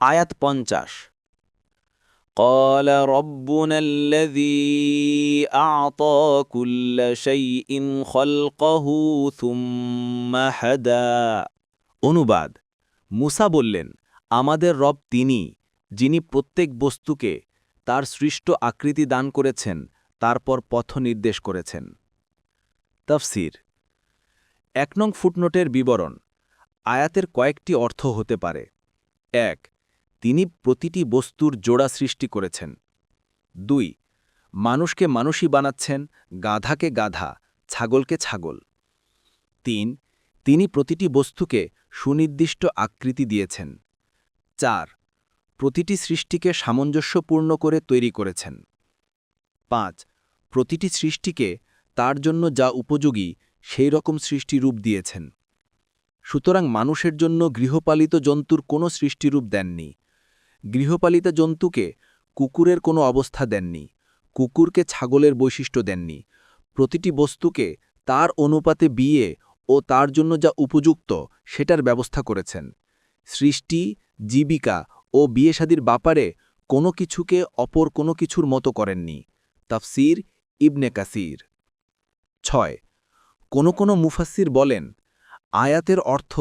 আয়াত 50 قال ربنا الذي أعطى كل شيء خلقه ثم هدى অনুবাদ মুসা বললেন, আমাদের রব তিনি, যিনি প্রত্যেক বস্তুকে তার সৃষ্ট আকৃতি দান করেছেন, তারপর পথ নির্দেশ করেছেন। তাফসীর 1 নং ফুটনোটের বিবরণ। আয়াতের কয়েকটি অর্থ হতে পারে। 1. তিনি প্রতিটি বস্তুর জোড়া সৃষ্টি করেছেন। 2. মানুষকে মানুষই বানাচ্ছেন, গাধাকে গাধা, ছাগলকে ছাগল। 3. তিনি প্রতিটি বস্তুকে সুনির্দিষ্ট আকৃতি দিয়েছেন। 4. প্রতিটি সৃষ্টিকে সামঞ্জস্যপূর্ণ করে তৈরি করেছেন। 5. প্রতিটি সৃষ্টিকে তার জন্য যা উপযোগী সেই রকম সৃষ্টিরূপ দিয়েছেন। সুতরাং মানুষের জন্য গৃহপালিত জন্তুর কোনো সৃষ্টিরূপ দেননি। গৃহপালিত জন্তুকে কুকুরের কোনো অবস্থা দেননি, কুকুরকে ছাগলের বৈশিষ্ট্য দেননি। প্রতিটি বস্তুকে তার অনুপাতে বিয়ে ও তার জন্য যা উপযুক্ত সেটার ব্যবস্থা করেছেন। সৃষ্টি, জীবিকা ও বিয়ে-শাদীর ব্যাপারে কোনো কিছুকে অপর কোনো কিছুর মতো করেননি। তাফসীর ইবনে কাসির। 6. কোনো মুফাসসির বলেন, আয়াতের অর্থ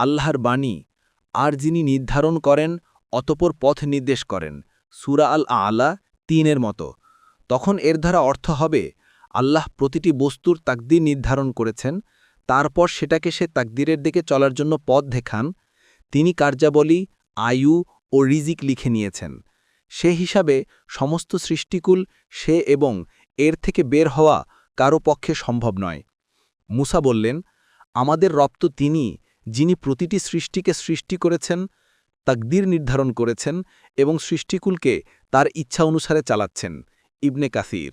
আল্লাহর বাণী, আর যিনি নির্ধারণ করেন অতপর পথ নির্দেশ করেন, সূরা আল আলা 3-এর মতো। তখন এর দ্বারা অর্থ হবে, আল্লাহ প্রতিটি বস্তুর তাকদীর নির্ধারণ করেছেন, তারপর সেটাকে সে তাকদীরের দিকে চলার জন্য পথ দেখান। তিনি কার্যাবলী, আয়ু ও রিজিক লিখে নিয়েছেন। সে হিসাবে সমস্ত সৃষ্টিকুল সে এবং এর থেকে বের হওয়া কারো পক্ষে সম্ভব নয়। মুসা বললেন, আমাদের রব তো তিনি, যিনি প্রতিটি সৃষ্টিকে সৃষ্টি করেছেন, তাকদীর নির্ধারণ করেছেন এবং সৃষ্টিকুলকে তার ইচ্ছা অনুসারে চালাচ্ছেন। ইবনে কাসির।